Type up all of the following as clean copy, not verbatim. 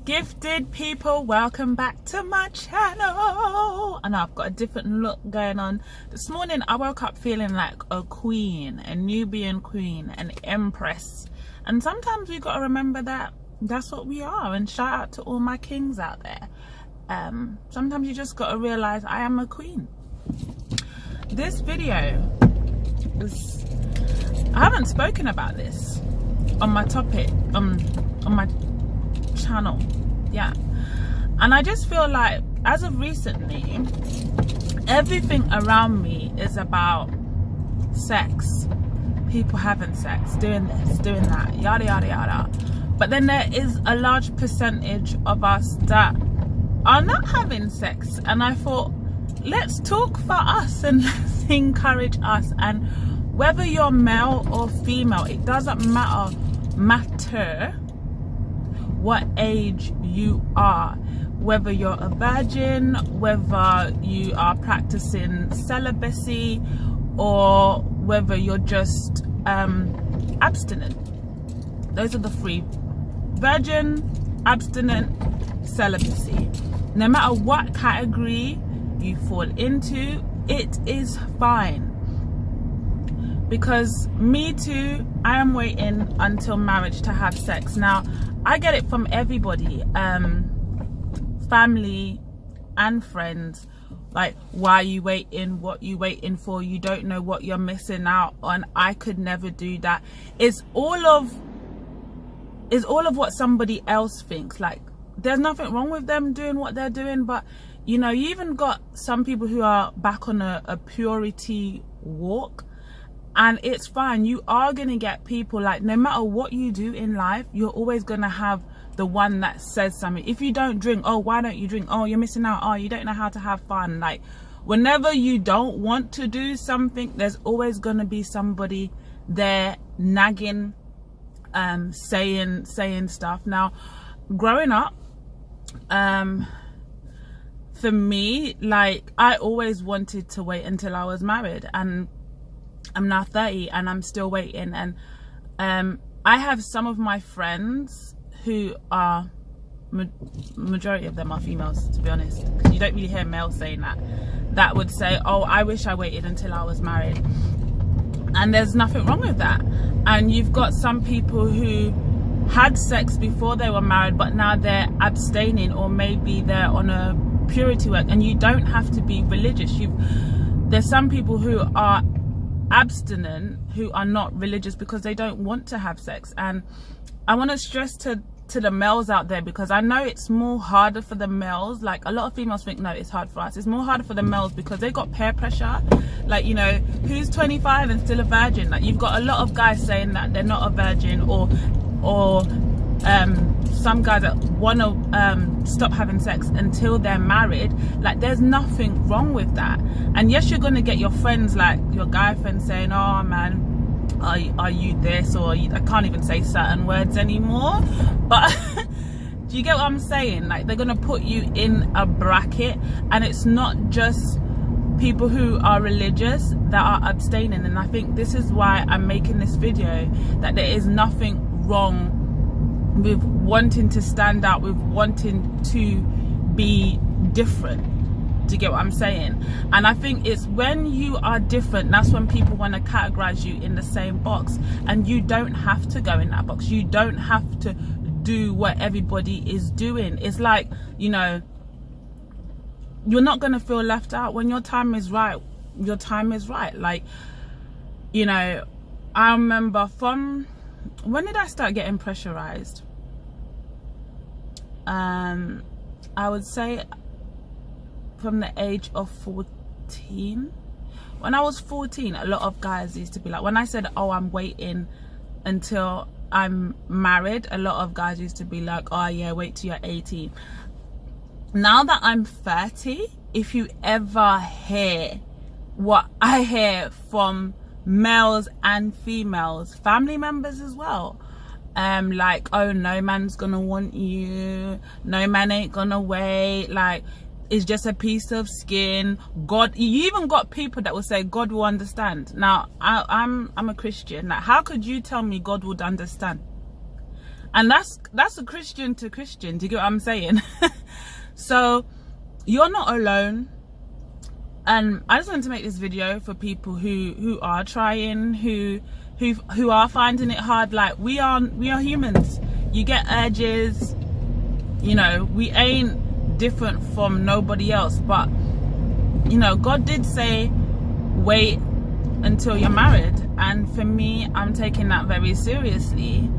Gifted people, welcome back to my channel. And I've got a different look going on. This morning I woke up feeling like a queen, a Nubian queen, an empress. And sometimes we got to remember that that's what we are. And shout out to all my kings out there. Sometimes you just got to realize I am a queen. This video is, I haven't spoken about this on my topic, on my channel, yeah, and I just feel like as of recently everything around me is about sex, people having sex, doing this, doing that, yada yada yada. But then there is a large percentage of us that are not having sex, and I thought, let's talk for us and let's encourage us. And whether you're male or female, it doesn't matter what age you are, whether you're a virgin, whether you are practicing celibacy, or whether you're just abstinent. Those are the three: virgin, abstinent, celibacy. No matter what category you fall into, it is fine. Because me too, I am waiting until marriage to have sex. Now, I get it from everybody, family and friends, like, why are you waiting, what you waiting for, you don't know what you're missing out on, I could never do that. It's all of what somebody else thinks. Like, there's nothing wrong with them doing what they're doing, but you know, you even got some people who are back on a purity walk. And it's fine. You are going to get people, like, no matter what you do in life, you're always going to have the one that says something. If you don't drink, oh, why don't you drink? Oh, you're missing out. Oh, you don't know how to have fun. Like, whenever you don't want to do something, there's always going to be somebody there nagging, saying stuff. Now, growing up, for me, like, I always wanted to wait until I was married, and I'm now 30 and I'm still waiting. And I have some of my friends who are, majority of them are females, to be honest, because you don't really hear males saying that would say, oh, I wish I waited until I was married. And there's nothing wrong with that. And you've got some people who had sex before they were married, but now they're abstaining, or maybe they're on a purity work. And you don't have to be religious. There's some people who are abstinent who are not religious because they don't want to have sex. And I want to stress to the males out there, because I know it's more harder for the males. Like, a lot of females think, no, it's hard for us. It's more harder for the males because they got peer pressure. Like, you know, who's 25 and still a virgin? Like, you've got a lot of guys saying that they're not a virgin, or some guys that want to stop having sex until they're married. Like, there's nothing wrong with that. And yes, you're going to get your friends, like your guy friends, saying, oh man, are you this, or I can't even say certain words anymore, but do you get what I'm saying? Like, they're going to put you in a bracket. And it's not just people who are religious that are abstaining. And I think this is why I'm making this video, that there is nothing wrong with wanting to stand out, with wanting to be different. Do you get what I'm saying? And I think it's when you are different, that's when people want to categorize you in the same box. And you don't have to go in that box. You don't have to do what everybody is doing. It's like, you know, you're not going to feel left out. When your time is right, your time is right. Like, you know, I remember from, when did I start getting pressurized? I would say from the age of 14. When I was 14, a lot of guys used to be like, when I said, oh, I'm waiting until I'm married, a lot of guys used to be like, oh yeah, wait till you're 18. Now that I'm 30, if you ever hear what I hear from males and females, family members as well, like, oh, no man's gonna want you, no man ain't gonna wait, like, it's just a piece of skin, God. You even got people that will say God will understand. Now, I'm a Christian. Like, how could you tell me God would understand? And that's a Christian to Christian. Do you get what I'm saying? So you're not alone. And I just wanted to make this video for people who are trying, who are finding it hard. Like, we are humans. You get urges, you know, we ain't different from nobody else. But, you know, God did say wait until you're married, and for me, I'm taking that very seriously.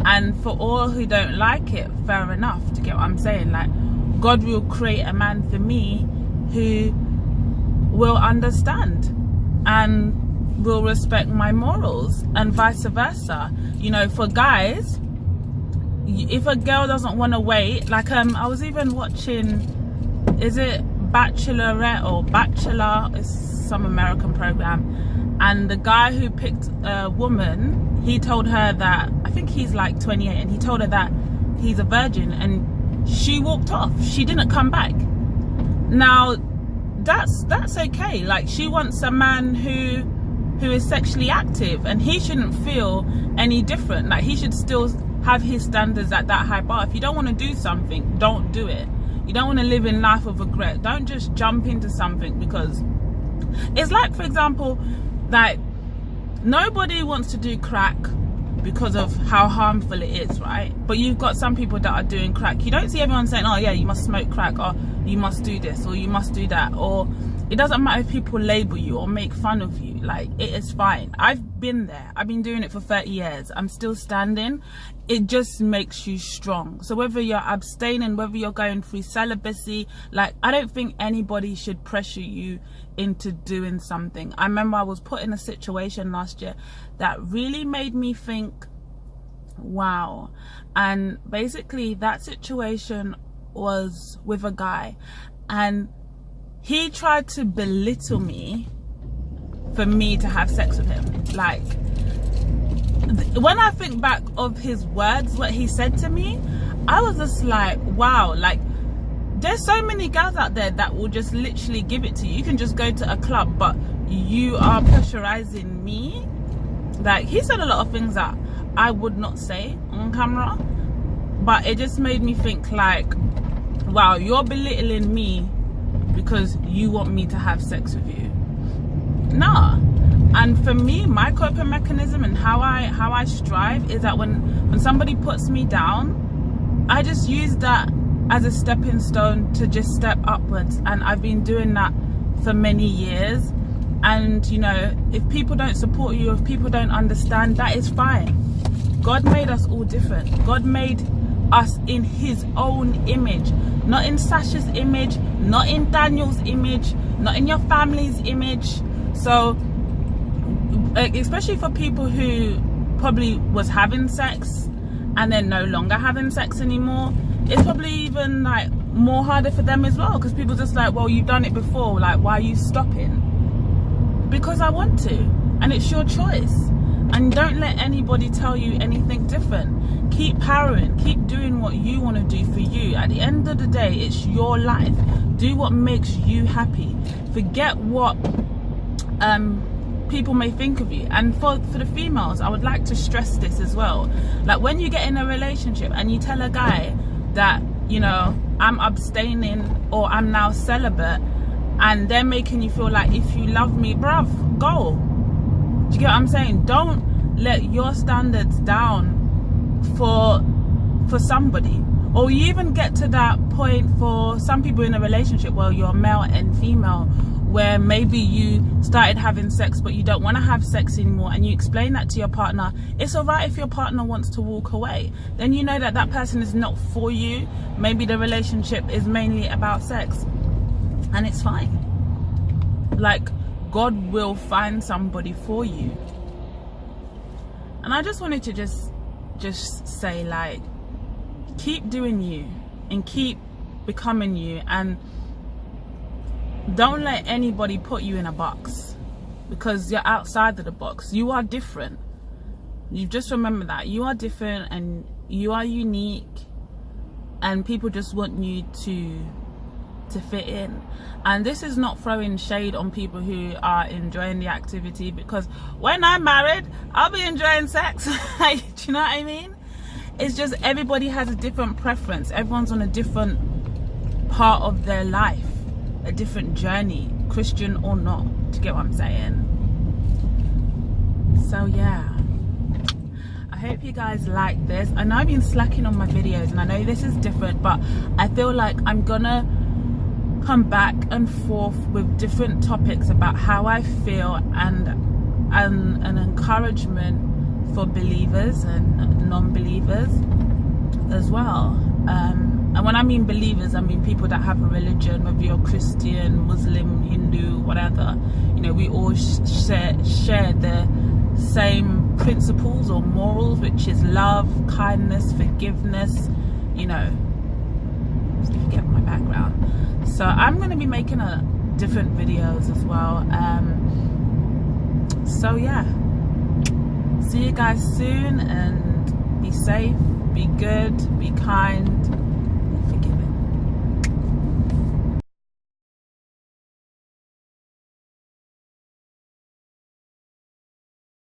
And for all who don't like it, fair enough. To get what I'm saying, like, God will create a man for me who will understand and will respect my morals, and vice versa. You know, for guys, if a girl doesn't want to wait, like I was even watching, is it Bachelorette or Bachelor? It's some American program, and the guy who picked a woman, he told her that, I think he's like 28, and he told her that he's a virgin, and she walked off. She didn't come back. Now that's okay. Like, she wants a man who is sexually active, and he shouldn't feel any different. Like, he should still have his standards at that high bar. If you don't want to do something, don't do it. You don't want to live in life of regret. Don't just jump into something, because it's like, for example, like, nobody wants to do crack because of how harmful it is, right? But you've got some people that are doing crack. You don't see everyone saying, oh yeah, you must smoke crack, or you must do this, or you must do that. Or it doesn't matter if people label you or make fun of you. Like, it is fine. I've been there. I've been doing it for 30 years. I'm still standing. It just makes you strong. So whether you're abstaining, whether you're going through celibacy, like, I don't think anybody should pressure you into doing something. I remember I was put in a situation last year that really made me think, wow. And basically that situation was with a guy, and he tried to belittle me for me to have sex with him. Like, when I think back of his words, what he said to me, I was just like, wow. Like, there's so many girls out there that will just literally give it to you. You can just go to a club, but you are pressurizing me. Like, he said a lot of things that I would not say on camera, but it just made me think, like, wow, you're belittling me because you want me to have sex with you. Nah. And for me, my coping mechanism and how I strive is that when somebody puts me down, I just use that as a stepping stone to just step upwards. And I've been doing that for many years. And, you know, if people don't support you, if people don't understand, that is fine. God made us all different. God made us in his own image, not in Sasha's image, not in Daniel's image, not in your family's image. So especially for people who probably was having sex and then no longer having sex anymore, it's probably even like more harder for them as well, because people just like, well, you've done it before, like, why are you stopping? Because I want to, and it's your choice. And don't let anybody tell you anything different. Keep powering, keep doing what you want to do for you. At the end of the day, it's your life. Do what makes you happy. Forget what people may think of you. And for the females, I would like to stress this as well. Like, when you get in a relationship and you tell a guy that, you know, I'm abstaining or I'm now celibate, and they're making you feel like, if you love me, bruv, go. Do you get what I'm saying? Don't let your standards down for somebody. Or you even get to that point for some people in a relationship where you're male and female, where maybe you started having sex but you don't want to have sex anymore, and you explain that to your partner. It's alright if your partner wants to walk away. Then you know that that person is not for you. Maybe the relationship is mainly about sex, and it's fine. Like, God will find somebody for you. And I just wanted to just say, like, keep doing you and keep becoming you, and don't let anybody put you in a box, because you're outside of the box. You are different. You just remember that you are different and you are unique, and people just want you to fit in. And this is not throwing shade on people who are enjoying the activity, because when I'm married, I'll be enjoying sex. Do you know what I mean? it's just everybody has a different preference. Everyone's on a different part of their life, a different journey, Christian or not. Do you get what I'm saying? So yeah, I hope you guys like this. I know I've been slacking on my videos, and I know this is different, but I feel like I'm gonna come back and forth with different topics about how I feel, and an encouragement for believers and non-believers as well. And when I mean believers, I mean people that have a religion, whether you're Christian, Muslim, Hindu, whatever. You know, we all share the same principles or morals, which is love, kindness, forgiveness, you know, so you get my background. So I'm going to be making different videos as well. So yeah, see you guys soon, and be safe, be good, be kind.